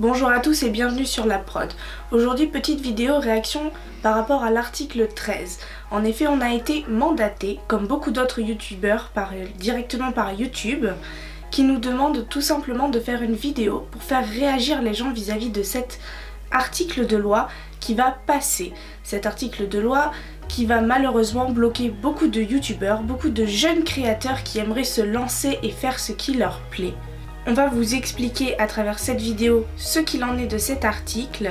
Bonjour à tous et bienvenue sur La Prod. Aujourd'hui, petite vidéo réaction par rapport à l'article 13. En effet, on a été mandaté, comme beaucoup d'autres youtubeurs, directement par YouTube, qui nous demandent tout simplement de faire une vidéo pour faire réagir les gens vis-à-vis de cet article de loi qui va passer. Cet article de loi qui va malheureusement bloquer beaucoup de youtubeurs, beaucoup de jeunes créateurs qui aimeraient se lancer et faire ce qui leur plaît. On va vous expliquer à travers cette vidéo ce qu'il en est de cet article.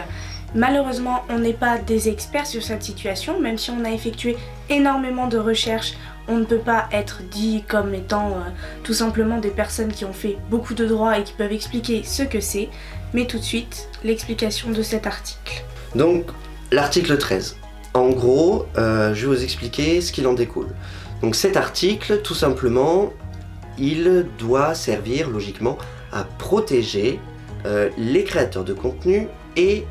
Malheureusement, on n'est pas des experts sur cette situation, même si on a effectué énormément de recherches, on ne peut pas être dit comme étant tout simplement des personnes qui ont fait beaucoup de droit et qui peuvent expliquer ce que c'est. Mais tout de suite, l'explication de cet article. Donc, l'article 13. En gros, je vais vous expliquer ce qu'il en découle. Donc cet article, tout simplement, il doit servir logiquement à protéger les créateurs de contenu et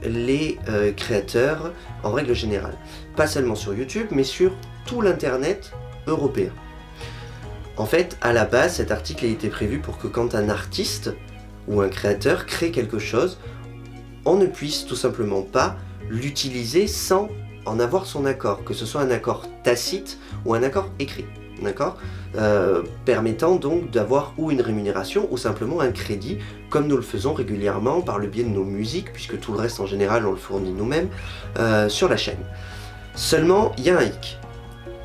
les créateurs en règle générale. Pas seulement sur YouTube, mais sur tout l'internet européen. En fait, à la base, cet article a été prévu pour que quand un artiste ou un créateur crée quelque chose, on ne puisse tout simplement pas l'utiliser sans en avoir son accord, que ce soit un accord tacite ou un accord écrit. D'accord, permettant donc d'avoir ou une rémunération ou simplement un crédit, comme nous le faisons régulièrement par le biais de nos musiques, puisque tout le reste en général on le fournit nous-mêmes sur la chaîne. Seulement, il y a un hic.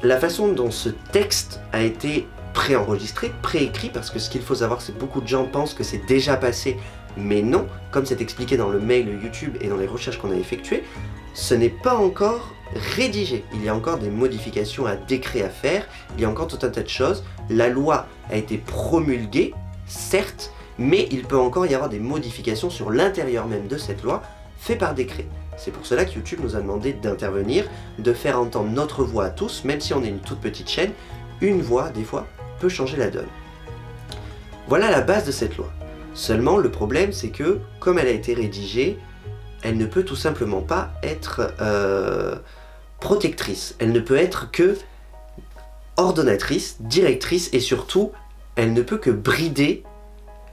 La façon dont ce texte a été préenregistré, préécrit, parce que ce qu'il faut savoir, c'est que beaucoup de gens pensent que c'est déjà passé, mais non, comme c'est expliqué dans le mail YouTube et dans les recherches qu'on a effectuées, ce n'est pas encore rédigé. Il y a encore des modifications à décret à faire, il y a encore tout un tas de choses. La loi a été promulguée, certes, mais il peut encore y avoir des modifications sur l'intérieur même de cette loi, fait par décret. C'est pour cela que YouTube nous a demandé d'intervenir, de faire entendre notre voix à tous, même si on est une toute petite chaîne, une voix, des fois, peut changer la donne. Voilà la base de cette loi. Seulement, le problème, c'est que, comme elle a été rédigée, elle ne peut tout simplement pas être protectrice. Elle ne peut être que ordonnatrice, directrice, et surtout, elle ne peut que brider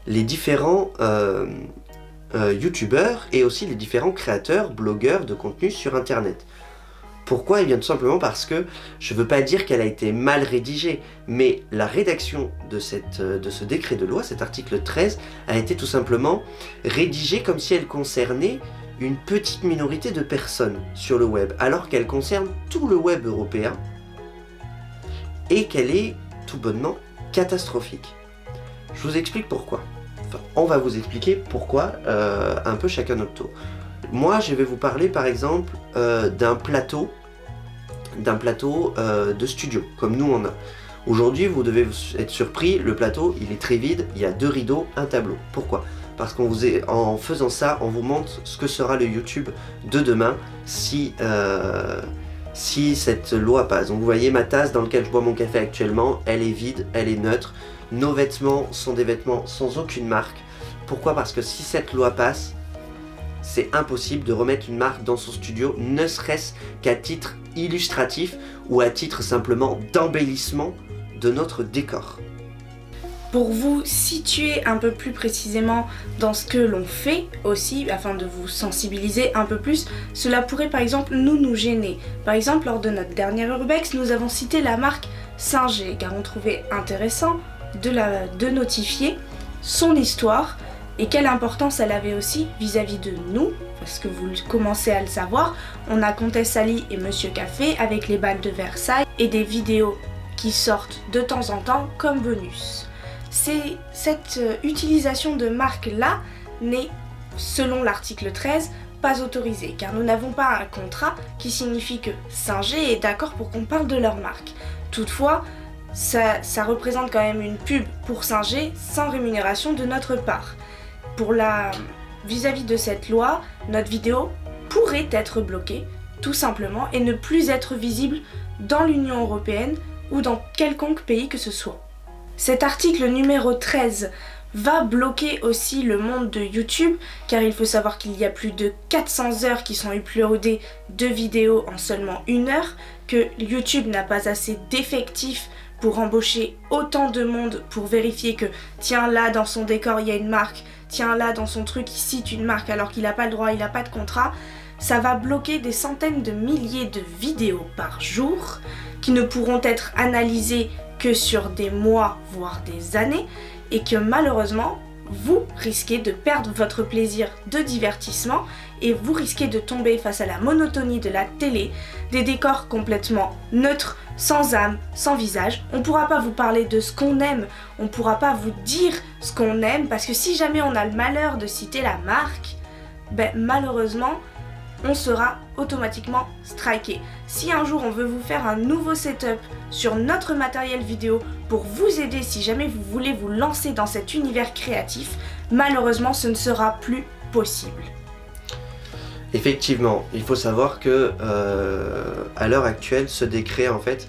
les différents youtubeurs et aussi les différents créateurs, blogueurs de contenu sur Internet. Pourquoi ? Eh bien tout simplement parce que, je ne veux pas dire qu'elle a été mal rédigée, mais la rédaction de ce décret de loi, cet article 13, a été tout simplement rédigée comme si elle concernait une petite minorité de personnes sur le web, alors qu'elle concerne tout le web européen et qu'elle est tout bonnement catastrophique. Je vous explique pourquoi. Enfin, on va vous expliquer pourquoi un peu chacun notre tour. Moi, je vais vous parler par exemple d'un plateau de studio, comme nous on a. Aujourd'hui, vous devez être surpris, le plateau, il est très vide, il y a 2 rideaux, un tableau. Pourquoi ? Parce en faisant ça, on vous montre ce que sera le YouTube de demain si cette loi passe. Donc vous voyez ma tasse dans laquelle je bois mon café actuellement, elle est vide, elle est neutre. Nos vêtements sont des vêtements sans aucune marque. Pourquoi ? Parce que si cette loi passe, c'est impossible de remettre une marque dans son studio, ne serait-ce qu'à titre illustratif ou à titre simplement d'embellissement de notre décor. Pour vous situer un peu plus précisément dans ce que l'on fait aussi, afin de vous sensibiliser un peu plus, cela pourrait par exemple nous gêner. Par exemple, lors de notre dernière Urbex, nous avons cité la marque Singer, car on trouvait intéressant de notifier son histoire et quelle importance elle avait aussi vis-à-vis de nous, parce que vous commencez à le savoir, on a Comtesse Sally et Monsieur Café avec les balles de Versailles et des vidéos qui sortent de temps en temps comme bonus. Cette utilisation de marque-là n'est, selon l'article 13, pas autorisée, car nous n'avons pas un contrat qui signifie que Singer est d'accord pour qu'on parle de leur marque. Toutefois, ça représente quand même une pub pour Singer sans rémunération de notre part. Vis-à-vis de cette loi, notre vidéo pourrait être bloquée, tout simplement, et ne plus être visible dans l'Union européenne ou dans quelconque pays que ce soit. Cet article numéro 13 va bloquer aussi le monde de YouTube, car il faut savoir qu'il y a plus de 400 heures qui sont uploadées de vidéos en seulement 1 heure, que YouTube n'a pas assez d'effectifs pour embaucher autant de monde pour vérifier que tiens là dans son décor il y a une marque, tient là dans son truc, il cite une marque alors qu'il n'a pas le droit, il n'a pas de contrat, ça va bloquer des centaines de milliers de vidéos par jour qui ne pourront être analysées que sur des mois, voire des années, et que malheureusement, vous risquez de perdre votre plaisir de divertissement et vous risquez de tomber face à la monotonie de la télé, des décors complètement neutres, sans âme, sans visage. On ne pourra pas vous parler de ce qu'on aime, on ne pourra pas vous dire ce qu'on aime, parce que si jamais on a le malheur de citer la marque, malheureusement, on sera automatiquement striké. Si un jour on veut vous faire un nouveau setup sur notre matériel vidéo pour vous aider si jamais vous voulez vous lancer dans cet univers créatif, malheureusement ce ne sera plus possible. Effectivement, il faut savoir que à l'heure actuelle, ce décret en fait,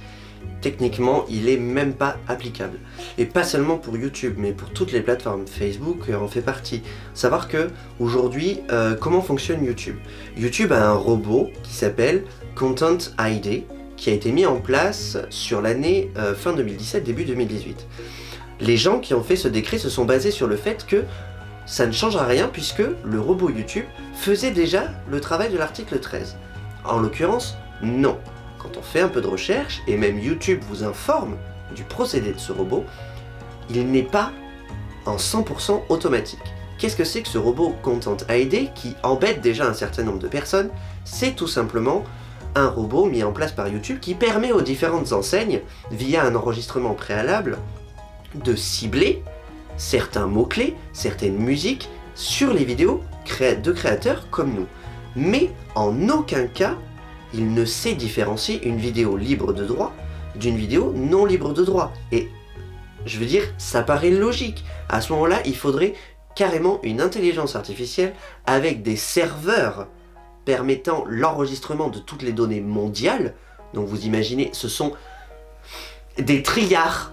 techniquement, il est même pas applicable. Et pas seulement pour YouTube, mais pour toutes les plateformes. Facebook en fait partie. Savoir que aujourd'hui, comment fonctionne YouTube? YouTube a un robot qui s'appelle Content ID, qui a été mis en place sur l'année fin 2017, début 2018. Les gens qui ont fait ce décret se sont basés sur le fait que ça ne changera rien puisque le robot YouTube faisait déjà le travail de l'article 13. En l'occurrence, non. Quand on fait un peu de recherche, et même YouTube vous informe du procédé de ce robot, il n'est pas en 100% automatique. Qu'est-ce que c'est que ce robot Content ID qui embête déjà un certain nombre de personnes? C'est tout simplement un robot mis en place par YouTube qui permet aux différentes enseignes, via un enregistrement préalable, de cibler certains mots-clés, certaines musiques sur les vidéos de créateurs comme nous. Mais en aucun cas, il ne sait différencier une vidéo libre de droit d'une vidéo non libre de droit. Et je veux dire, ça paraît logique. À ce moment-là, il faudrait carrément une intelligence artificielle avec des serveurs permettant l'enregistrement de toutes les données mondiales. Donc vous imaginez, ce sont des trilliards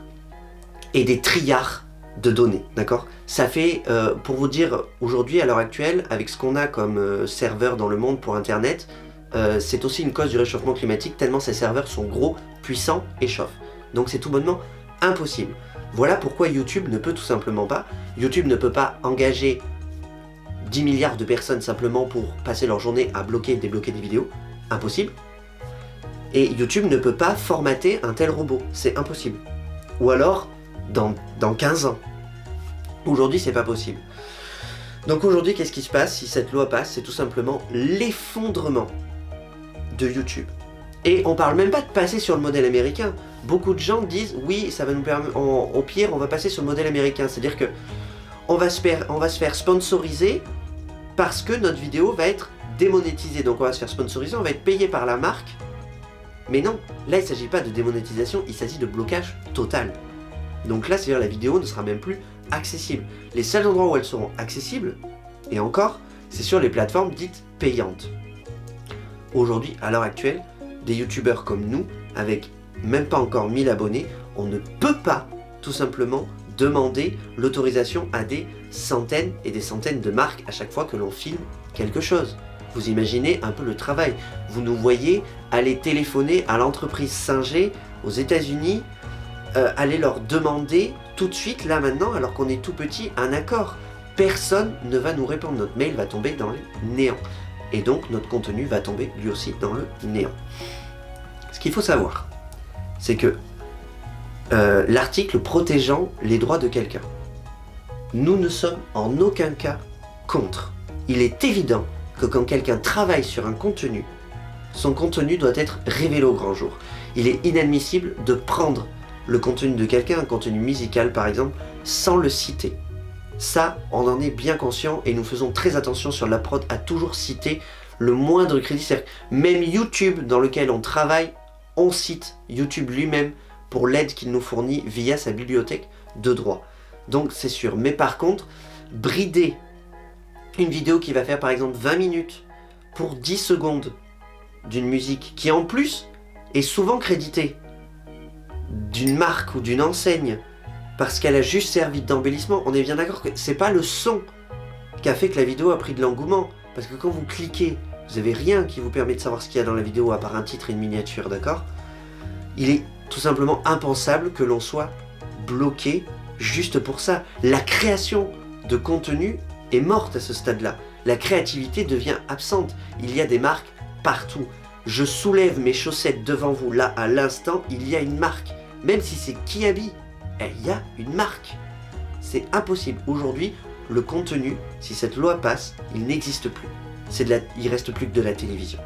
et des trilliards de données, d'accord? Ça fait, pour vous dire, aujourd'hui, à l'heure actuelle, avec ce qu'on a comme serveurs dans le monde pour Internet, c'est aussi une cause du réchauffement climatique, tellement ces serveurs sont gros, puissants et chauffent. Donc c'est tout bonnement impossible. Voilà pourquoi YouTube ne peut tout simplement pas. YouTube ne peut pas engager 10 milliards de personnes simplement pour passer leur journée à bloquer et débloquer des vidéos. Impossible. Et YouTube ne peut pas formater un tel robot. C'est impossible. Ou alors, dans 15 ans. Aujourd'hui, c'est pas possible. Donc aujourd'hui, qu'est-ce qui se passe si cette loi passe? C'est tout simplement l'effondrement de YouTube. Et on parle même pas de passer sur le modèle américain. Beaucoup de gens disent oui, ça va nous permettre, au pire, on va passer sur le modèle américain. C'est-à-dire que on va se faire sponsoriser parce que notre vidéo va être démonétisée. Donc on va se faire sponsoriser, on va être payé par la marque. Mais non, là il ne s'agit pas de démonétisation, il s'agit de blocage total. Donc là, c'est-à-dire la vidéo ne sera même plus accessible. Les seuls endroits où elles seront accessibles, et encore, c'est sur les plateformes dites payantes. Aujourd'hui, à l'heure actuelle, des youtubeurs comme nous, avec même pas encore 1000 abonnés, on ne peut pas tout simplement demander l'autorisation à des centaines et des centaines de marques à chaque fois que l'on filme quelque chose. Vous imaginez un peu le travail. Vous nous voyez aller téléphoner à l'entreprise Singer aux États-Unis, aller leur demander tout de suite, là maintenant, alors qu'on est tout petit, un accord. Personne ne va nous répondre. Notre mail va tomber dans le néant. Et donc notre contenu va tomber lui aussi dans le néant. Ce qu'il faut savoir, c'est que l'article protégeant les droits de quelqu'un, nous ne sommes en aucun cas contre. Il est évident que quand quelqu'un travaille sur un contenu, son contenu doit être révélé au grand jour. Il est inadmissible de prendre le contenu de quelqu'un, un contenu musical par exemple, sans le citer. Ça, on en est bien conscient et nous faisons très attention sur la prod à toujours citer le moindre crédit. C'est-à-dire, même YouTube dans lequel on travaille, on cite YouTube lui-même pour l'aide qu'il nous fournit via sa bibliothèque de droit. Donc c'est sûr. Mais par contre, brider une vidéo qui va faire par exemple 20 minutes pour 10 secondes d'une musique qui en plus est souvent créditée d'une marque ou d'une enseigne parce qu'elle a juste servi d'embellissement, on est bien d'accord que c'est pas le son qui a fait que la vidéo a pris de l'engouement. Parce que quand vous cliquez, vous n'avez rien qui vous permet de savoir ce qu'il y a dans la vidéo à part un titre et une miniature, d'accord? Il est tout simplement impensable que l'on soit bloqué juste pour ça. La création de contenu est morte à ce stade-là. La créativité devient absente. Il y a des marques partout. Je soulève mes chaussettes devant vous là à l'instant, il y a une marque. Même si c'est Kiabi, il y a une marque. C'est impossible. Aujourd'hui, le contenu, si cette loi passe, il n'existe plus. Il reste plus que de la télévision.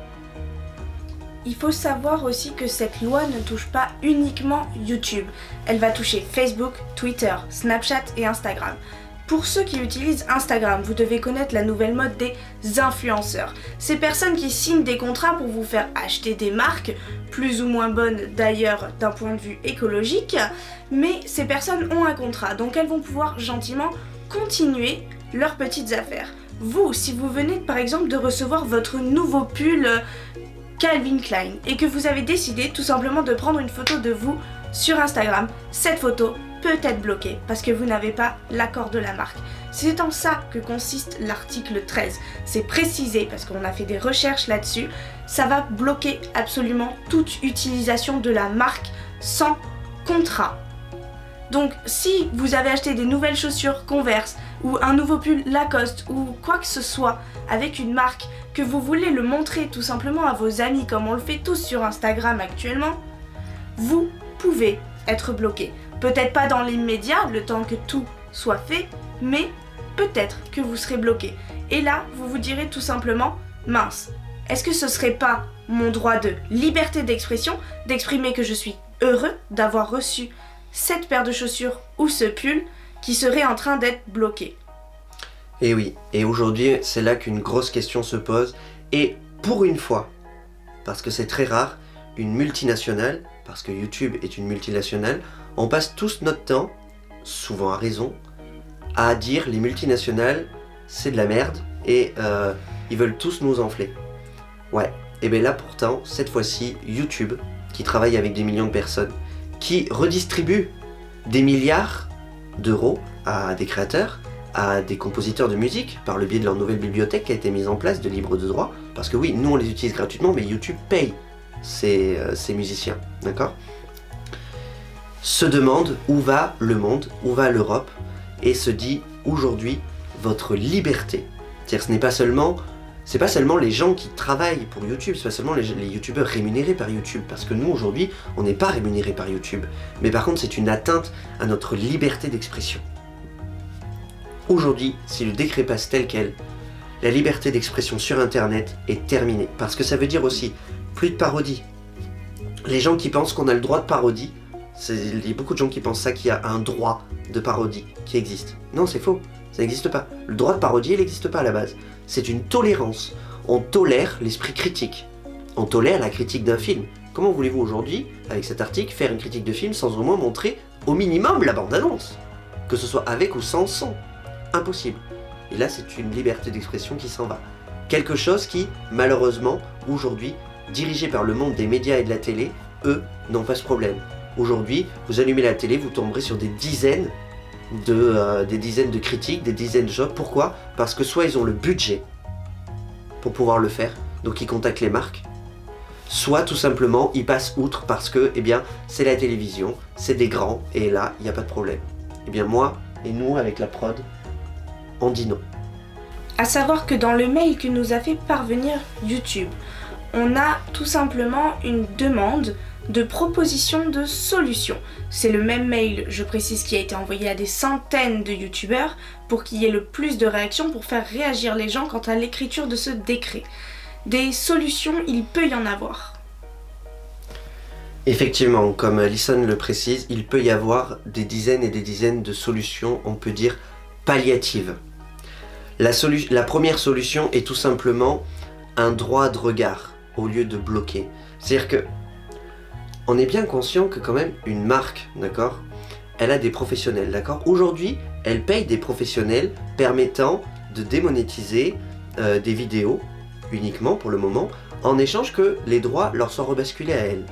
Il faut savoir aussi que cette loi ne touche pas uniquement YouTube. Elle va toucher Facebook, Twitter, Snapchat et Instagram. Pour ceux qui utilisent Instagram, vous devez connaître la nouvelle mode des influenceurs. Ces personnes qui signent des contrats pour vous faire acheter des marques, plus ou moins bonnes d'ailleurs d'un point de vue écologique, mais ces personnes ont un contrat, donc elles vont pouvoir gentiment continuer leurs petites affaires. Vous, si vous venez par exemple de recevoir votre nouveau pull Calvin Klein et que vous avez décidé tout simplement de prendre une photo de vous sur Instagram, cette photo peut être bloquée parce que vous n'avez pas l'accord de la marque. C'est en ça que consiste l'article 13. C'est précisé parce qu'on a fait des recherches là-dessus. Ça va bloquer absolument toute utilisation de la marque sans contrat. Donc si vous avez acheté des nouvelles chaussures Converse ou un nouveau pull Lacoste ou quoi que ce soit avec une marque que vous voulez le montrer tout simplement à vos amis comme on le fait tous sur Instagram actuellement, vous pouvez être bloqué. Peut-être pas dans l'immédiat, le temps que tout soit fait, mais peut-être que vous serez bloqué. Et là, vous vous direz tout simplement, mince, est-ce que ce serait pas mon droit de liberté d'expression, d'exprimer que je suis heureux d'avoir reçu cette paire de chaussures ou ce pull qui serait en train d'être bloqué? Et oui, et aujourd'hui, c'est là qu'une grosse question se pose. Et pour une fois, parce que c'est très rare, une multinationale, parce que YouTube est une multinationale, on passe tous notre temps, souvent à raison, à dire les multinationales, c'est de la merde et ils veulent tous nous enfler. Ouais, et bien là pourtant, cette fois-ci, YouTube, qui travaille avec des millions de personnes, qui redistribue des milliards d'euros à des créateurs, à des compositeurs de musique, par le biais de leur nouvelle bibliothèque qui a été mise en place de libre de droit, parce que oui, nous on les utilise gratuitement, mais YouTube paye ces musiciens, d'accord ? Se demande où va le monde, où va l'Europe, et se dit aujourd'hui votre liberté. C'est-à-dire c'est pas seulement les gens qui travaillent pour YouTube, c'est pas seulement les youtubeurs rémunérés par YouTube, parce que nous aujourd'hui on n'est pas rémunérés par YouTube, mais par contre c'est une atteinte à notre liberté d'expression. Aujourd'hui, si le décret passe tel quel, la liberté d'expression sur internet est terminée, parce que ça veut dire aussi plus de parodie. Les gens qui pensent qu'on a le droit de parodie, il y a beaucoup de gens qui pensent ça, qu'il y a un droit de parodie qui existe. Non, c'est faux, ça n'existe pas. Le droit de parodie, il n'existe pas à la base. C'est une tolérance. On tolère l'esprit critique. On tolère la critique d'un film. Comment voulez-vous aujourd'hui, avec cet article, faire une critique de film sans au moins montrer au minimum la bande-annonce? Que ce soit avec ou sans son. Impossible. Et là, c'est une liberté d'expression qui s'en va. Quelque chose qui, malheureusement, aujourd'hui, dirigé par le monde des médias et de la télé, eux, n'ont pas ce problème. Aujourd'hui, vous allumez la télé, vous tomberez sur des dizaines de critiques, des dizaines de choses. Pourquoi ? Parce que soit ils ont le budget pour pouvoir le faire, donc ils contactent les marques, soit tout simplement ils passent outre parce que, eh bien, c'est la télévision, c'est des grands, et là, il n'y a pas de problème. Eh bien, moi et nous, avec la prod, on dit non. À savoir que dans le mail que nous a fait parvenir YouTube, on a tout simplement une demande de proposition de solutions. C'est le même mail, je précise, qui a été envoyé à des centaines de youtubeurs pour qu'il y ait le plus de réactions pour faire réagir les gens quant à l'écriture de ce décret. Des solutions, il peut y en avoir. Effectivement, comme Alison le précise, il peut y avoir des dizaines et des dizaines de solutions, on peut dire palliatives. La première solution est tout simplement un droit de regard au lieu de bloquer. C'est-à-dire que on est bien conscient que quand même une marque, d'accord, elle a des professionnels, d'accord. Aujourd'hui, elle paye des professionnels permettant de démonétiser des vidéos uniquement pour le moment, en échange que les droits leur soient rebasculés à elle.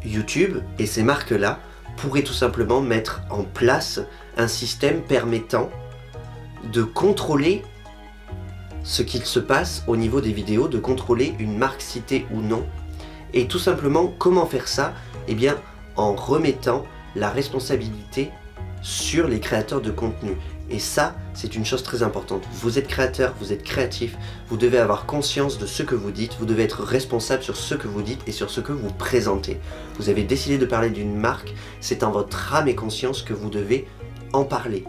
YouTube et ces marques-là pourraient tout simplement mettre en place un système permettant de contrôler ce qu'il se passe au niveau des vidéos, de contrôler une marque citée ou non. Et tout simplement, comment faire ça ? Eh bien, en remettant la responsabilité sur les créateurs de contenu Et ça, c'est une chose très importante. Vous êtes créateur, vous êtes créatif, vous devez avoir conscience de ce que vous dites, vous devez être responsable sur ce que vous dites et sur ce que vous présentez. Vous avez décidé de parler d'une marque, c'est en votre âme et conscience que vous devez en parler.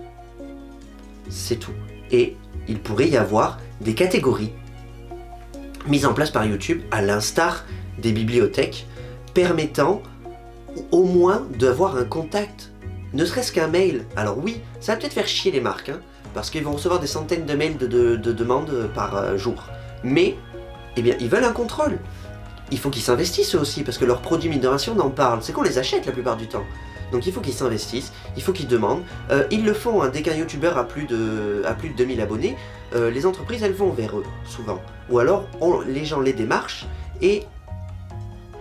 C'est tout. Et il pourrait y avoir des catégories mises en place par YouTube, à l'instar des bibliothèques, permettant au moins d'avoir un contact, ne serait-ce qu'un mail. Alors oui, ça va peut-être faire chier les marques, hein, parce qu'ils vont recevoir des centaines de mails de demandes par jour. Mais, eh bien, ils veulent un contrôle. Il faut qu'ils s'investissent eux aussi, parce que leurs produits migration en parlent. C'est qu'on les achète la plupart du temps. Donc il faut qu'ils s'investissent, il faut qu'ils demandent. Ils le font, hein, dès qu'un youtubeur a plus de 2000 abonnés, les entreprises elles vont vers eux, souvent. Ou alors les gens les démarchent et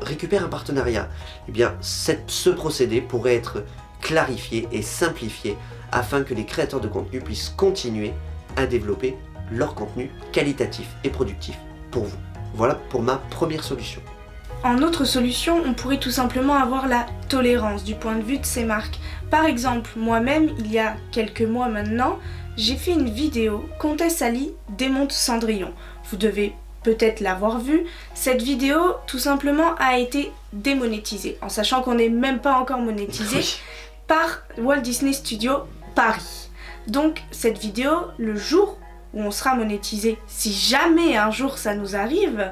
récupèrent un partenariat. Eh bien, ce procédé pourrait être clarifié et simplifié afin que les créateurs de contenu puissent continuer à développer leur contenu qualitatif et productif pour vous. Voilà pour ma première solution. En autre solution, on pourrait tout simplement avoir la tolérance du point de vue de ces marques. Par exemple, moi-même, il y a quelques mois maintenant, j'ai fait une vidéo « Comtesse Ali démonte Cendrillon ». Vous devez peut-être l'avoir vue. Cette vidéo, tout simplement, a été démonétisée, en sachant qu'on n'est même pas encore monétisé, par Walt Disney Studios Paris. Donc, cette vidéo, le jour où on sera monétisé, si jamais un jour ça nous arrive,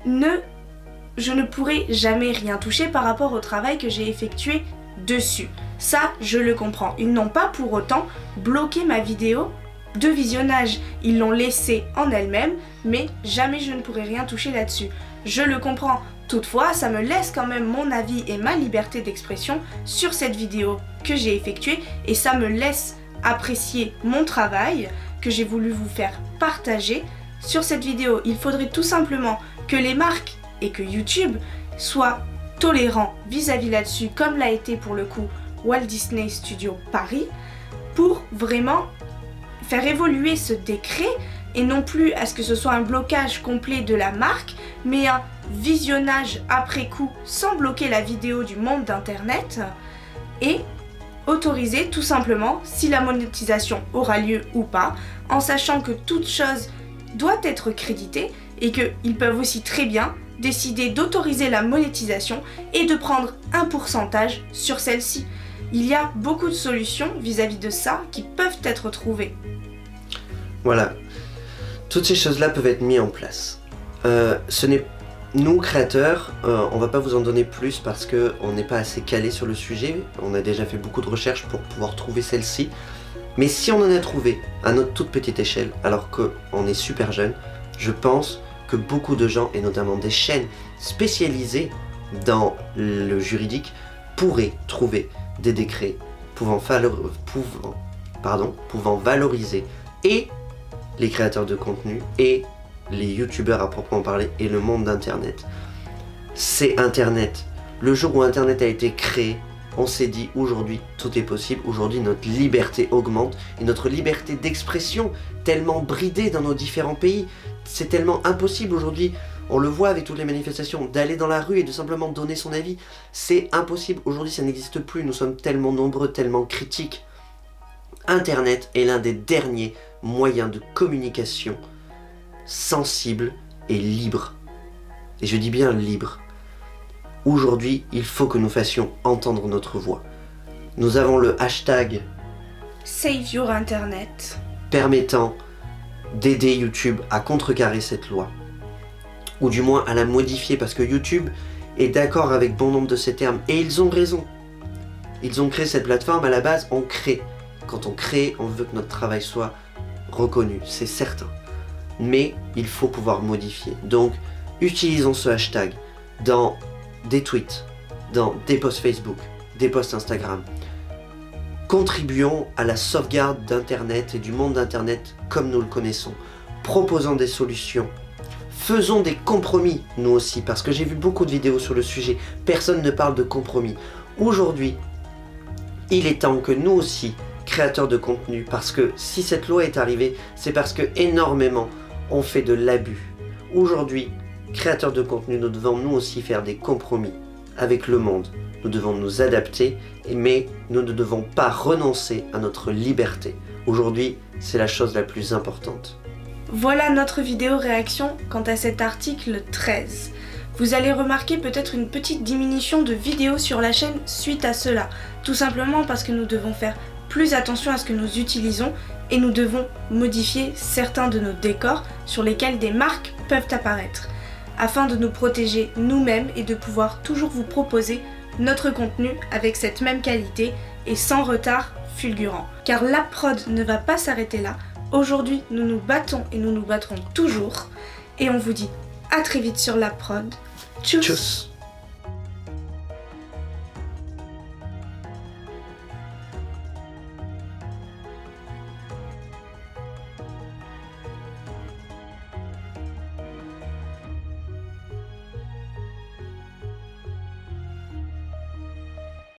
je ne pourrai jamais rien toucher par rapport au travail que j'ai effectué dessus. Ça, je le comprends. Ils n'ont pas pour autant bloqué ma vidéo de visionnage. Ils l'ont laissée en elle-même, mais jamais je ne pourrai rien toucher là-dessus. Je le comprends. Toutefois, ça me laisse quand même mon avis et ma liberté d'expression sur cette vidéo que j'ai effectuée et ça me laisse apprécier mon travail que j'ai voulu vous faire partager sur cette vidéo. Il faudrait tout simplement que les marques et que YouTube soient tolérants vis-à-vis là-dessus, comme l'a été pour le coup Walt Disney Studios Paris, pour vraiment faire évoluer ce décret et non plus à ce que ce soit un blocage complet de la marque, mais un visionnage après coup sans bloquer la vidéo du monde d'internet et autoriser tout simplement si la monétisation aura lieu ou pas, en sachant que toute chose doit être créditée et qu'ils peuvent aussi très bien décider d'autoriser la monétisation et de prendre un pourcentage sur celle-ci. Il y a beaucoup de solutions vis-à-vis de ça qui peuvent être trouvées. Voilà, toutes ces choses-là peuvent être mises en place. Nous, créateurs, on va pas vous en donner plus parce qu'on n'est pas assez calé sur le sujet. On a déjà fait beaucoup de recherches pour pouvoir trouver celle-ci. Mais si on en a trouvé à notre toute petite échelle, alors qu'on est super jeune, je pense que beaucoup de gens, et notamment des chaînes spécialisées dans le juridique, pourraient trouver des décrets pouvant valoriser et les créateurs de contenu et les youtubeurs à proprement parler et le monde d'internet. C'est internet. Le jour où internet a été créé, on s'est dit aujourd'hui tout est possible, aujourd'hui notre liberté augmente et notre liberté d'expression tellement bridée dans nos différents pays, c'est tellement impossible aujourd'hui, on le voit avec toutes les manifestations, d'aller dans la rue et de simplement donner son avis, c'est impossible, aujourd'hui ça n'existe plus, nous sommes tellement nombreux, tellement critiques. Internet est l'un des derniers moyens de communication sensible et libre. Et je dis bien libre. Aujourd'hui, il faut que nous fassions entendre notre voix. Nous avons le hashtag Save Your Internet permettant d'aider YouTube à contrecarrer cette loi. Ou du moins à la modifier parce que YouTube est d'accord avec bon nombre de ces termes. Et ils ont raison. Ils ont créé cette plateforme, à la base, on crée. Quand on crée, on veut que notre travail soit reconnu, c'est certain. Mais il faut pouvoir modifier. Donc, utilisons ce hashtag dans des tweets, dans des posts Facebook, des posts Instagram. Contribuons à la sauvegarde d'Internet et du monde d'Internet comme nous le connaissons. Proposons des solutions. Faisons des compromis, nous aussi, parce que j'ai vu beaucoup de vidéos sur le sujet. Personne ne parle de compromis. Aujourd'hui, il est temps que nous aussi, créateurs de contenu, parce que si cette loi est arrivée, c'est parce que énormément ont fait de l'abus. Aujourd'hui, créateurs de contenu, nous devons nous aussi faire des compromis avec le monde. Nous devons nous adapter, mais nous ne devons pas renoncer à notre liberté. Aujourd'hui, c'est la chose la plus importante. Voilà notre vidéo réaction quant à cet article 13. Vous allez remarquer peut-être une petite diminution de vidéos sur la chaîne suite à cela, tout simplement parce que nous devons faire plus attention à ce que nous utilisons et nous devons modifier certains de nos décors sur lesquels des marques peuvent apparaître, afin de nous protéger nous-mêmes et de pouvoir toujours vous proposer notre contenu avec cette même qualité et sans retard fulgurant. Car la prod ne va pas s'arrêter là. Aujourd'hui, nous nous battons et nous nous battrons toujours. Et on vous dit à très vite sur la prod. Tchuss. Tchuss.